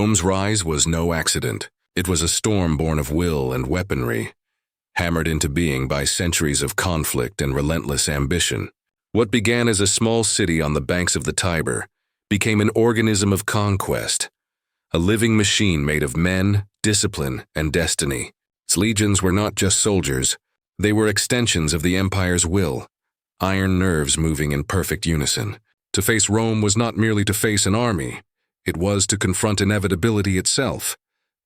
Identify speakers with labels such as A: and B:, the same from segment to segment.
A: Rome's rise was no accident. It was a storm born of will and weaponry, hammered into being by centuries of conflict and relentless ambition. What began as a small city on the banks of the Tiber became an organism of conquest, a living machine made of men, discipline, and destiny. Its legions were not just soldiers, they were extensions of the empire's will, iron nerves moving in perfect unison. To face Rome was not merely to face an army, it was to confront inevitability itself.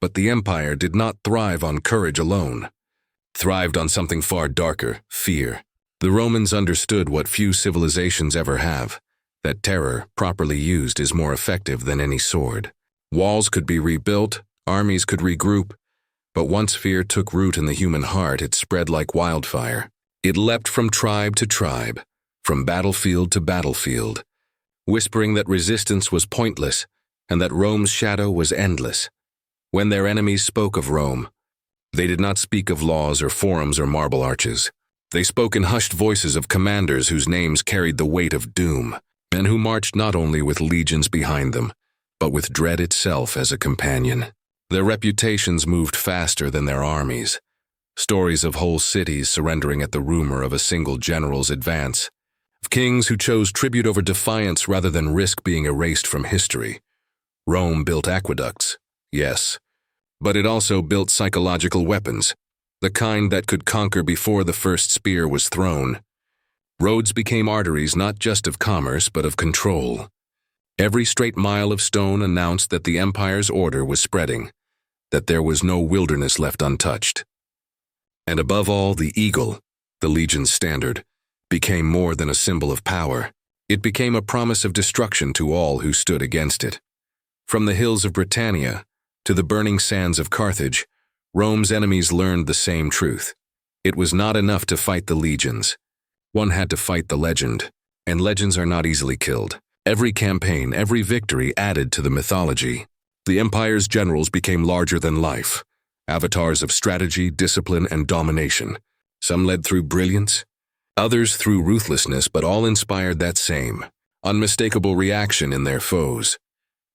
A: But the empire did not thrive on courage alone. It thrived on something far darker, fear. The Romans understood what few civilizations ever have, that terror, properly used, is more effective than any sword. Walls could be rebuilt, armies could regroup, but once fear took root in the human heart, it spread like wildfire. It leapt from tribe to tribe, from battlefield to battlefield, whispering that resistance was pointless and that Rome's shadow was endless. When their enemies spoke of Rome, they did not speak of laws or forums or marble arches. They spoke in hushed voices of commanders whose names carried the weight of doom, men who marched not only with legions behind them, but with dread itself as a companion. Their reputations moved faster than their armies. Stories of whole cities surrendering at the rumor of a single general's advance, of kings who chose tribute over defiance rather than risk being erased from history. Rome built aqueducts, yes, but it also built psychological weapons, the kind that could conquer before the first spear was thrown. Roads became arteries not just of commerce but of control. Every straight mile of stone announced that the empire's order was spreading, that there was no wilderness left untouched. And above all, the eagle, the legion's standard, became more than a symbol of power. It became a promise of destruction to all who stood against it. From the hills of Britannia to the burning sands of Carthage, Rome's enemies learned the same truth. It was not enough to fight the legions. One had to fight the legend, and legends are not easily killed. Every campaign, every victory added to the mythology. The empire's generals became larger than life, avatars of strategy, discipline, and domination. Some led through brilliance, others through ruthlessness, but all inspired that same, unmistakable reaction in their foes.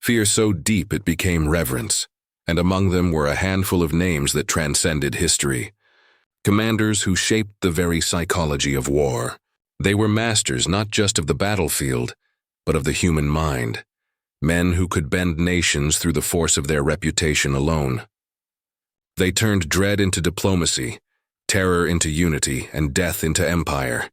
A: Fear so deep it became reverence, and among them were a handful of names that transcended history. Commanders who shaped the very psychology of war. They were masters not just of the battlefield, but of the human mind. Men who could bend nations through the force of their reputation alone. They turned dread into diplomacy, terror into unity, and death into empire.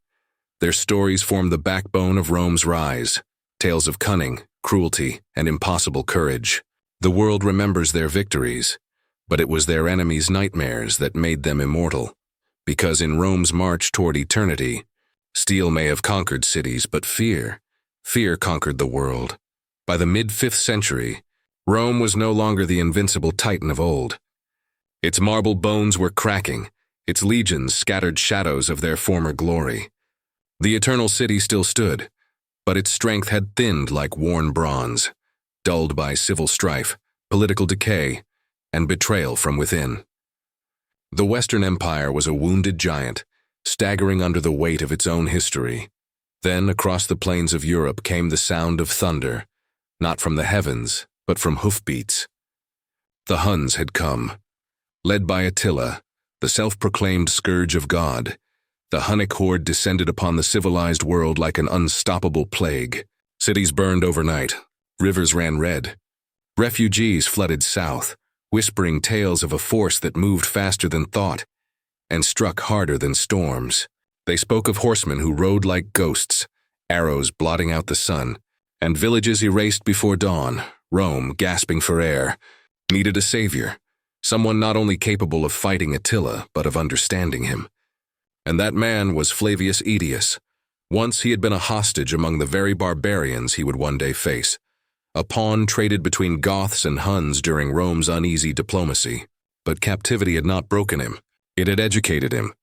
A: Their stories form the backbone of Rome's rise, tales of cunning, cruelty, and impossible courage. The world remembers their victories, but it was their enemies' nightmares that made them immortal. Because in Rome's march toward eternity, steel may have conquered cities, but fear conquered the world. By the mid-5th century, Rome was no longer the invincible titan of old. Its marble bones were cracking, its legions scattered shadows of their former glory. The eternal city still stood, but its strength had thinned like worn bronze, dulled by civil strife, political decay, and betrayal from within. The Western Empire was a wounded giant, staggering under the weight of its own history. Then, across the plains of Europe came the sound of thunder, not from the heavens, but from hoofbeats. The Huns had come. Led by Attila, the self-proclaimed scourge of God, the Hunnic horde descended upon the civilized world like an unstoppable plague. Cities burned overnight, rivers ran red. Refugees flooded south, whispering tales of a force that moved faster than thought and struck harder than storms. They spoke of horsemen who rode like ghosts, arrows blotting out the sun, and villages erased before dawn. Rome, gasping for air, needed a savior, someone not only capable of fighting Attila, but of understanding him. And that man was Flavius Aetius. Once he had been a hostage among the very barbarians he would one day face, a pawn traded between Goths and Huns during Rome's uneasy diplomacy. But captivity had not broken him. It had educated him.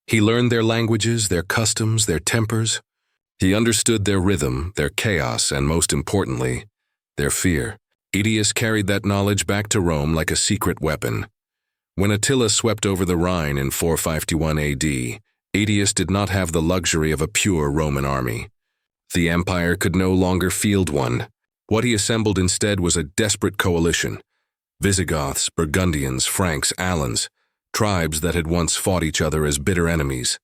A: He learned their languages, their customs, their tempers. He understood their rhythm, their chaos, and most importantly, their fear. Aetius carried that knowledge back to Rome like a secret weapon. When Attila swept over the Rhine in 451 AD, Aetius did not have the luxury of a pure Roman army. The empire could no longer field one. What he assembled instead was a desperate coalition, Visigoths, Burgundians, Franks, Alans, tribes that had once fought each other as bitter enemies.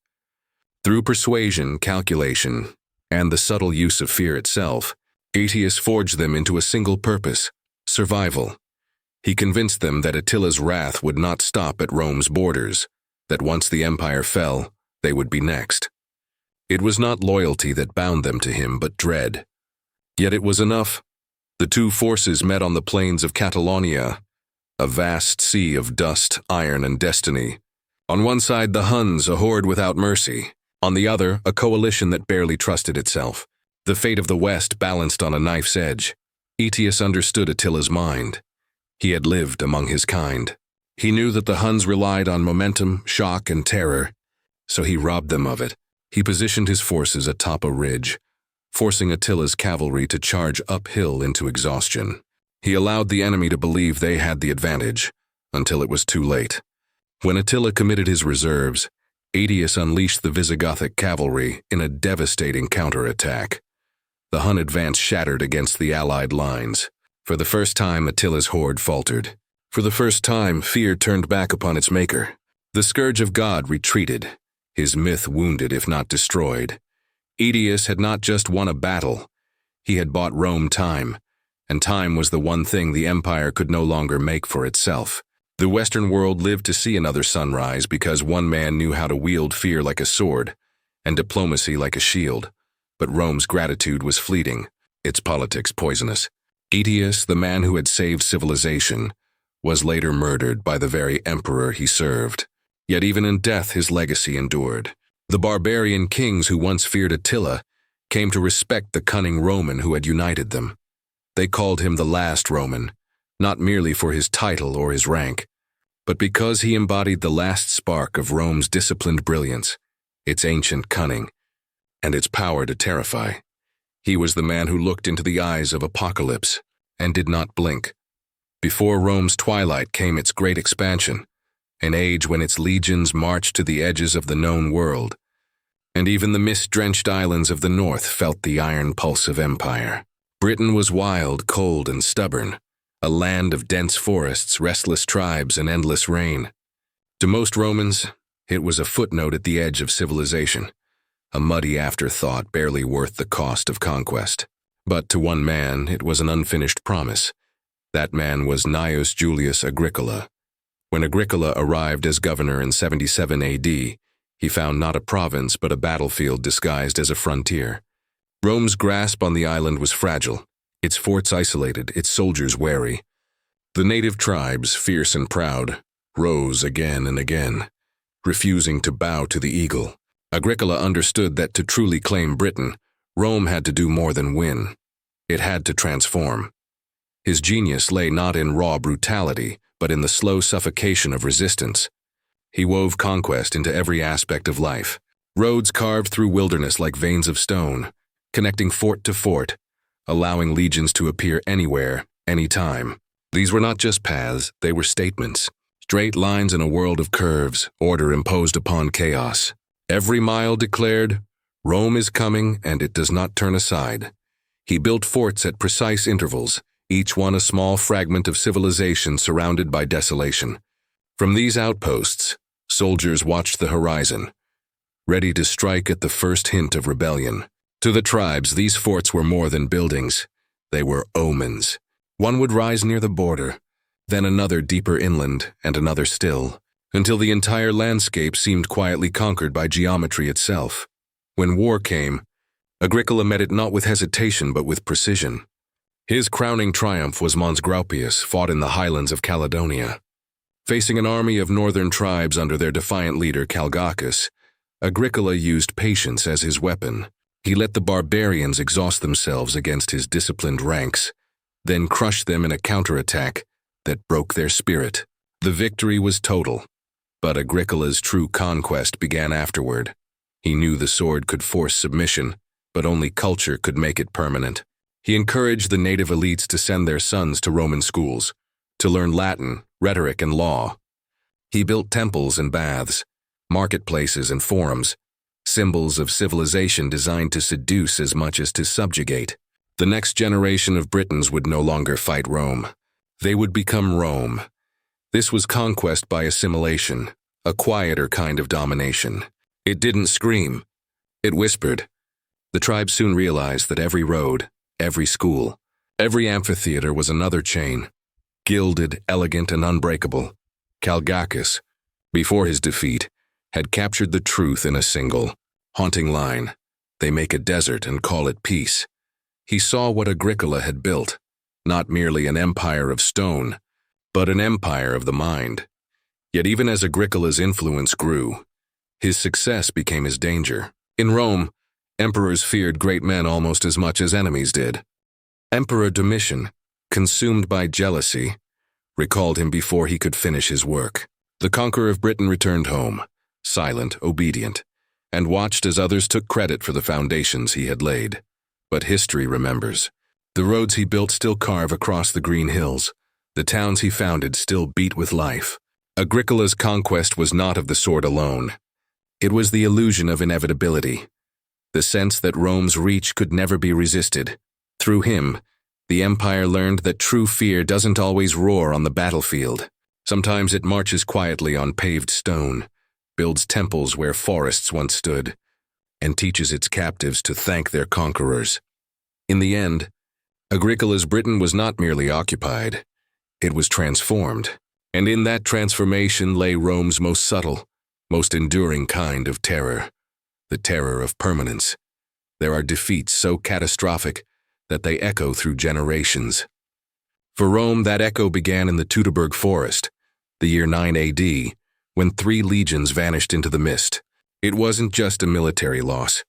A: Through persuasion, calculation, and the subtle use of fear itself, Aetius forged them into a single purpose: survival. He convinced them that Attila's wrath would not stop at Rome's borders, that once the empire fell, they would be next. It was not loyalty that bound them to him, but dread. Yet it was enough. The two forces met on the plains of Catalonia, a vast sea of dust, iron, and destiny. On one side, the Huns, a horde without mercy. On the other, a coalition that barely trusted itself. The fate of the West balanced on a knife's edge. Aetius understood Attila's mind. He had lived among his kind. He knew that the Huns relied on momentum, shock, and terror, so he robbed them of it. He positioned his forces atop a ridge, forcing Attila's cavalry to charge uphill into exhaustion. He allowed the enemy to believe they had the advantage, until it was too late. When Attila committed his reserves, Aetius unleashed the Visigothic cavalry in a devastating counterattack. The Hun advance shattered against the Allied lines. For the first time, Attila's horde faltered. For the first time, fear turned back upon its maker. The scourge of God retreated, his myth wounded if not destroyed. Aetius had not just won a battle. He had bought Rome time, and time was the one thing the empire could no longer make for itself. The Western world lived to see another sunrise because one man knew how to wield fear like a sword and diplomacy like a shield. But Rome's gratitude was fleeting, its politics poisonous. Aetius, the man who had saved civilization, was later murdered by the very emperor he served. Yet even in death his legacy endured. The barbarian kings who once feared Attila came to respect the cunning Roman who had united them. They called him the last Roman, not merely for his title or his rank, but because he embodied the last spark of Rome's disciplined brilliance, its ancient cunning, and its power to terrify. He was the man who looked into the eyes of apocalypse and did not blink. Before Rome's twilight came its great expansion, an age when its legions marched to the edges of the known world, and even the mist-drenched islands of the north felt the iron pulse of empire. Britain was wild, cold, and stubborn, a land of dense forests, restless tribes, and endless rain. To most Romans, it was a footnote at the edge of civilization, a muddy afterthought barely worth the cost of conquest. But to one man, it was an unfinished promise. That man was Gnaeus Julius Agricola. When Agricola arrived as governor in 77 AD, he found not a province but a battlefield disguised as a frontier. Rome's grasp on the island was fragile, its forts isolated, its soldiers wary. The native tribes, fierce and proud, rose again and again, refusing to bow to the eagle. Agricola understood that to truly claim Britain, Rome had to do more than win. It had to transform. His genius lay not in raw brutality, but in the slow suffocation of resistance. He wove conquest into every aspect of life. Roads carved through wilderness like veins of stone, connecting fort to fort, allowing legions to appear anywhere, anytime. These were not just paths, they were statements. Straight lines in a world of curves, order imposed upon chaos. Every mile declared, Rome is coming and it does not turn aside. He built forts at precise intervals, each one a small fragment of civilization surrounded by desolation. From these outposts, soldiers watched the horizon, ready to strike at the first hint of rebellion. To the tribes, these forts were more than buildings. They were omens. One would rise near the border, then another deeper inland, and another still, until the entire landscape seemed quietly conquered by geometry itself. When war came, Agricola met it not with hesitation but with precision. His crowning triumph was Mons Graupius, fought in the highlands of Caledonia. Facing an army of northern tribes under their defiant leader Calgacus, Agricola used patience as his weapon. He let the barbarians exhaust themselves against his disciplined ranks, then crushed them in a counterattack that broke their spirit. The victory was total, but Agricola's true conquest began afterward. He knew the sword could force submission, but only culture could make it permanent. He encouraged the native elites to send their sons to Roman schools, to learn Latin, rhetoric, and law. He built temples and baths, marketplaces and forums, symbols of civilization designed to seduce as much as to subjugate. The next generation of Britons would no longer fight Rome. They would become Rome. This was conquest by assimilation, a quieter kind of domination. It didn't scream. It whispered. The tribe soon realized that every road, every school, every amphitheater was another chain, gilded, elegant, and unbreakable. Calgacus, before his defeat, had captured the truth in a single, haunting line. They make a desert and call it peace. He saw what Agricola had built, not merely an empire of stone, but an empire of the mind. Yet even as Agricola's influence grew, his success became his danger. In Rome, emperors feared great men almost as much as enemies did. Emperor Domitian, consumed by jealousy, recalled him before he could finish his work. The conqueror of Britain returned home, silent, obedient, and watched as others took credit for the foundations he had laid. But history remembers. The roads he built still carve across the green hills. The towns he founded still beat with life. Agricola's conquest was not of the sword alone. It was the illusion of inevitability, the sense that Rome's reach could never be resisted. Through him, the empire learned that true fear doesn't always roar on the battlefield. Sometimes it marches quietly on paved stone, builds temples where forests once stood, and teaches its captives to thank their conquerors. In the end, Agricola's Britain was not merely occupied, it was transformed. And in that transformation lay Rome's most subtle, most enduring kind of terror, the terror of permanence. There are defeats so catastrophic that they echo through generations. For Rome, that echo began in the Teutoburg Forest, the year 9 AD, when 3 legions vanished into the mist. It wasn't just a military loss.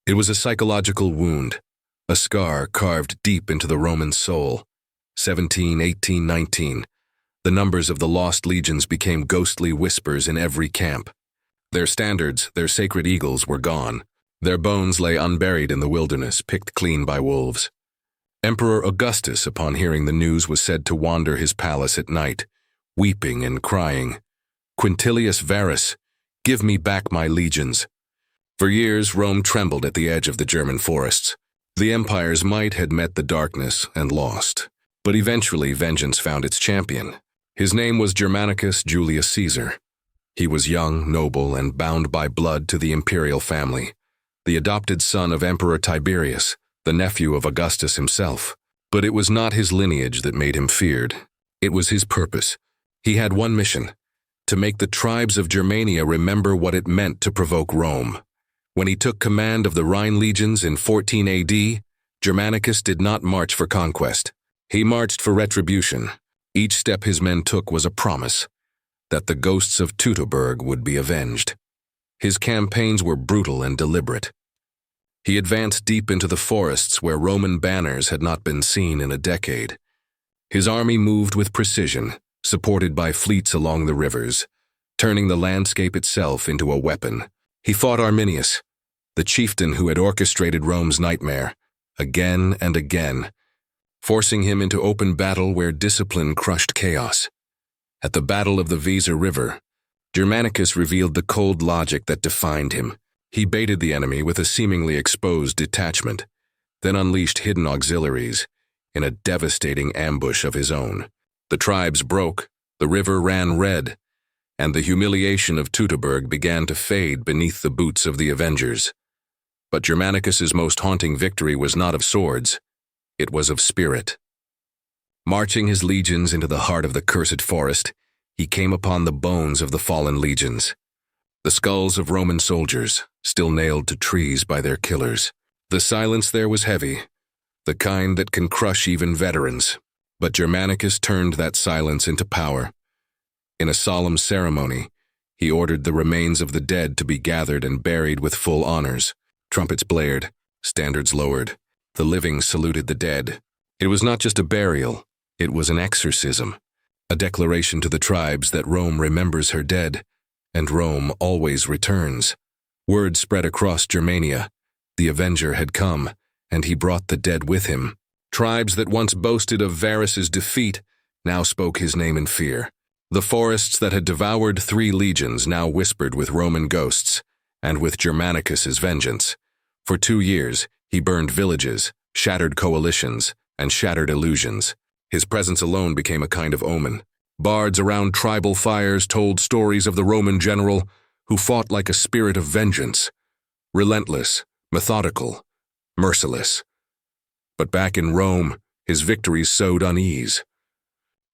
A: It was a psychological wound, a scar carved deep into the Roman soul. 17, 18, 19. The numbers of the lost legions became ghostly whispers in every camp. Their standards, their sacred eagles, were gone. Their bones lay unburied in the wilderness, picked clean by wolves. Emperor Augustus, upon hearing the news, was said to wander his palace at night, weeping and crying, "Quintilius Varus, give me back my legions." For years, Rome trembled at the edge of the German forests. The empire's might had met the darkness and lost. But eventually, vengeance found its champion. His name was Germanicus Julius Caesar. He was young, noble, and bound by blood to the imperial family, the adopted son of Emperor Tiberius, the nephew of Augustus himself. But it was not his lineage that made him feared. It was his purpose. He had one mission: to make the tribes of Germania remember what it meant to provoke Rome. When he took command of the Rhine legions in 14 AD, Germanicus did not march for conquest. He marched for retribution. Each step his men took was a promise that the ghosts of Teutoburg would be avenged. His campaigns were brutal and deliberate. He advanced deep into the forests where Roman banners had not been seen in a decade. His army moved with precision, supported by fleets along the rivers, turning the landscape itself into a weapon. He fought Arminius, the chieftain who had orchestrated Rome's nightmare, again and again, forcing him into open battle where discipline crushed chaos. At the Battle of the Weser River, Germanicus revealed the cold logic that defined him. He baited the enemy with a seemingly exposed detachment, then unleashed hidden auxiliaries in a devastating ambush of his own. The tribes broke, the river ran red, and the humiliation of Teutoburg began to fade beneath the boots of the avengers. But Germanicus's most haunting victory was not of swords, it was of spirit. Marching his legions into the heart of the cursed forest, he came upon the bones of the fallen legions, the skulls of Roman soldiers, still nailed to trees by their killers. The silence there was heavy, the kind that can crush even veterans. But Germanicus turned that silence into power. In a solemn ceremony, he ordered the remains of the dead to be gathered and buried with full honors. Trumpets blared, standards lowered. The living saluted the dead. It was not just a burial, it was an exorcism, a declaration to the tribes that Rome remembers her dead, and Rome always returns. Word spread across Germania. The Avenger had come, and he brought the dead with him. Tribes that once boasted of Varus's defeat now spoke his name in fear. The forests that had devoured 3 legions now whispered with Roman ghosts, and with Germanicus's vengeance. For 2 years, he burned villages, shattered coalitions, and shattered illusions. His presence alone became a kind of omen. Bards around tribal fires told stories of the Roman general who fought like a spirit of vengeance, relentless, methodical, merciless. But back in Rome, his victories sowed unease.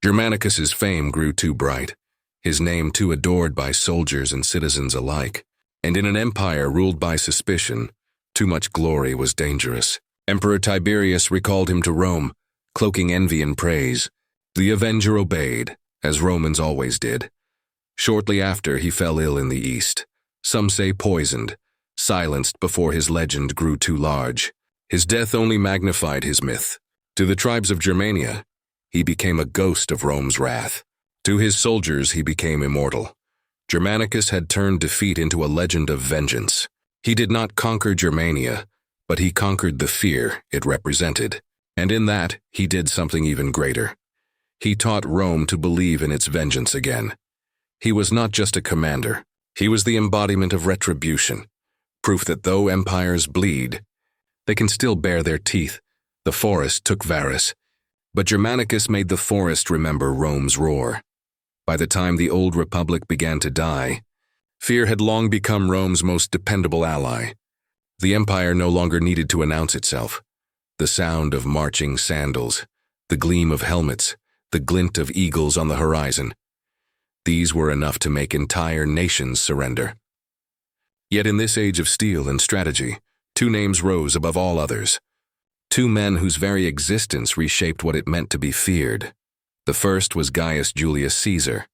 A: Germanicus's fame grew too bright, his name too adored by soldiers and citizens alike. And in an empire ruled by suspicion, too much glory was dangerous. Emperor Tiberius recalled him to Rome, cloaking envy in praise. The avenger obeyed, as Romans always did. Shortly after, he fell ill in the east. Some say poisoned, silenced before his legend grew too large. His death only magnified his myth. To the tribes of Germania, he became a ghost of Rome's wrath. To his soldiers, he became immortal. Germanicus had turned defeat into a legend of vengeance. He did not conquer Germania, but he conquered the fear it represented. And in that, he did something even greater. He taught Rome to believe in its vengeance again. He was not just a commander. He was the embodiment of retribution, proof that though empires bleed, they can still bare their teeth. The forest took Varus, but Germanicus made the forest remember Rome's roar. By the time the old republic began to die, fear had long become Rome's most dependable ally. The empire no longer needed to announce itself. The sound of marching sandals, the gleam of helmets, the glint of eagles on the horizon. These were enough to make entire nations surrender. Yet in this age of steel and strategy, two names rose above all others. Two men whose very existence reshaped what it meant to be feared. The first was Gaius Julius Caesar,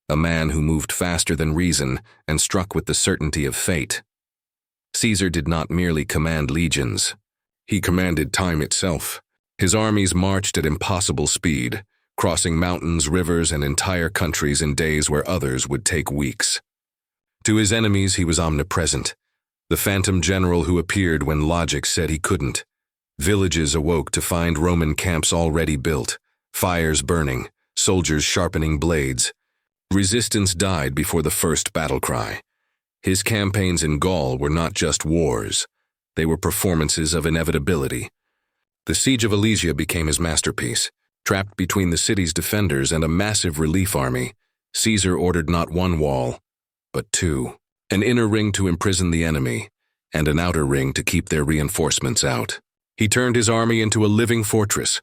A: a man who moved faster than reason and struck with the certainty of fate. Caesar did not merely command legions. He commanded time itself. His armies marched at impossible speed, crossing mountains, rivers, and entire countries in days where others would take weeks. To his enemies, he was omnipresent, the phantom general who appeared when logic said he couldn't. Villages awoke to find Roman camps already built, fires burning, soldiers sharpening blades. Resistance died before the first battle cry. His campaigns in Gaul were not just wars. They were performances of inevitability. The siege of Alesia became his masterpiece. Trapped between the city's defenders and a massive relief army, Caesar ordered not one wall, but two. An inner ring to imprison the enemy, and an outer ring to keep their reinforcements out. He turned his army into a living fortress,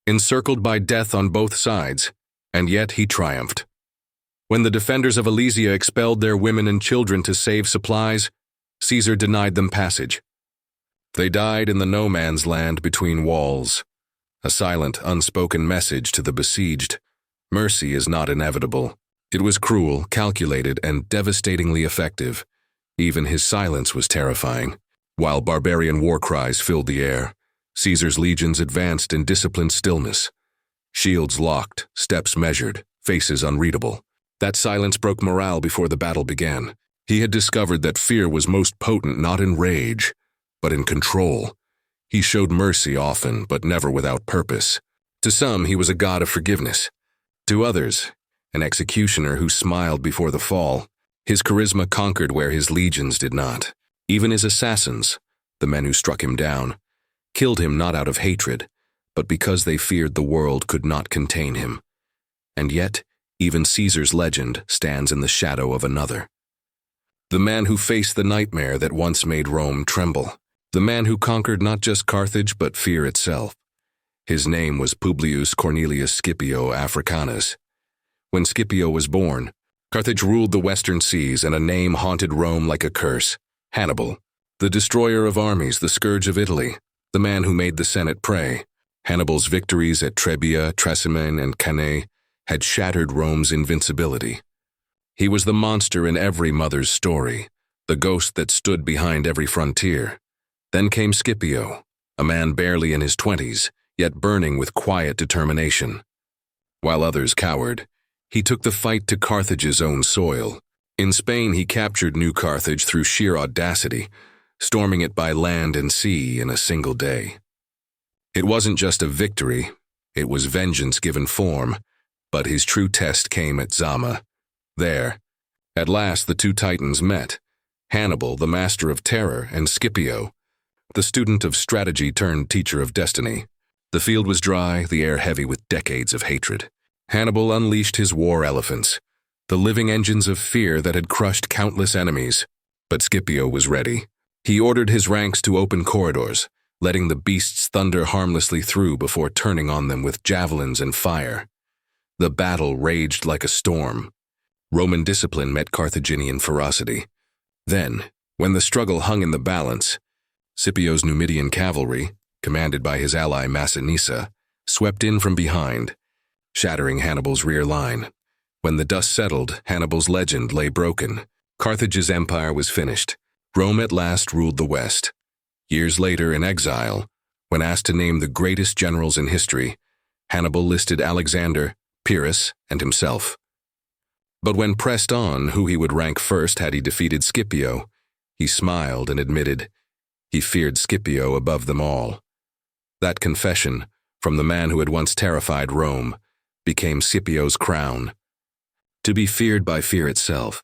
A: encircled by death on both sides, and yet he triumphed. When the defenders of Alesia expelled their women and children to save supplies, Caesar denied them passage. They died in the no-man's land between walls, a silent, unspoken message to the besieged. Mercy is not inevitable. It was cruel, calculated, and devastatingly effective. Even his silence was terrifying. While barbarian war cries filled the air, Caesar's legions advanced in disciplined stillness. Shields locked, steps measured, faces unreadable. That silence broke morale before the battle began. He had discovered that fear was most potent not in rage, but in control. He showed mercy often, but never without purpose. To some, he was a god of forgiveness. To others, an executioner who smiled before the fall. His charisma conquered where his legions did not. Even his assassins, the men who struck him down, killed him not out of hatred, but because they feared the world could not contain him. And yet, even Caesar's legend stands in the shadow of another. The man who faced the nightmare that once made Rome tremble. The man who conquered not just Carthage but fear itself. His name was Publius Cornelius Scipio Africanus. When Scipio was born, Carthage ruled the western seas and a name haunted Rome like a curse. Hannibal, the destroyer of armies, the scourge of Italy, the man who made the Senate pray. Hannibal's victories at Trebia, Trasimene, and Cannae had shattered Rome's invincibility. He was the monster in every mother's story, the ghost that stood behind every frontier. Then came Scipio, a man barely in his 20s, yet burning with quiet determination. While others cowered, he took the fight to Carthage's own soil. In Spain, he captured New Carthage through sheer audacity, storming it by land and sea in a single day. It wasn't just a victory, it was vengeance given form, but his true test came at Zama. There, at last the two titans met, Hannibal, the master of terror, and Scipio, the student of strategy turned teacher of destiny. The field was dry, the air heavy with decades of hatred. Hannibal unleashed his war elephants, the living engines of fear that had crushed countless enemies. But Scipio was ready. He ordered his ranks to open corridors, letting the beasts thunder harmlessly through before turning on them with javelins and fire. The battle raged like a storm. Roman discipline met Carthaginian ferocity. Then, when the struggle hung in the balance, Scipio's Numidian cavalry, commanded by his ally Massinissa, swept in from behind, shattering Hannibal's rear line. When the dust settled, Hannibal's legend lay broken. Carthage's empire was finished. Rome at last ruled the West. Years later, in exile, when asked to name the greatest generals in history, Hannibal listed Alexander, Pyrrhus, and himself. But when pressed on who he would rank first had he defeated Scipio, he smiled and admitted he feared Scipio above them all. That confession, from the man who had once terrified Rome, became Scipio's crown. To be feared by fear itself.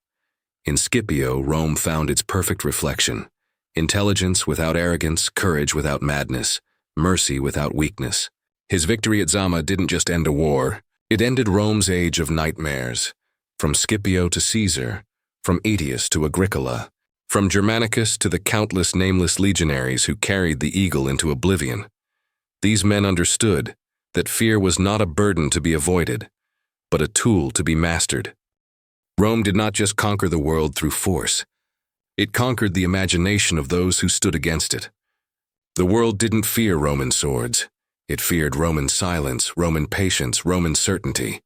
A: In Scipio, Rome found its perfect reflection: intelligence without arrogance, courage without madness, mercy without weakness. His victory at Zama didn't just end a war, it ended Rome's age of nightmares. From Scipio to Caesar, from Aetius to Agricola, from Germanicus to the countless nameless legionaries who carried the eagle into oblivion. These men understood that fear was not a burden to be avoided, but a tool to be mastered. Rome did not just conquer the world through force. It conquered the imagination of those who stood against it. The world didn't fear Roman swords. It feared Roman silence, Roman patience, Roman certainty.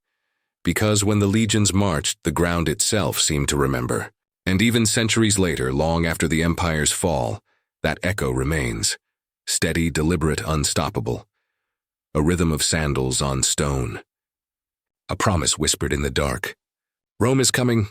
A: Because when the legions marched, the ground itself seemed to remember. And even centuries later, long after the empire's fall, that echo remains. Steady, deliberate, unstoppable. A rhythm of sandals on stone. A promise whispered in the dark. Rome is coming,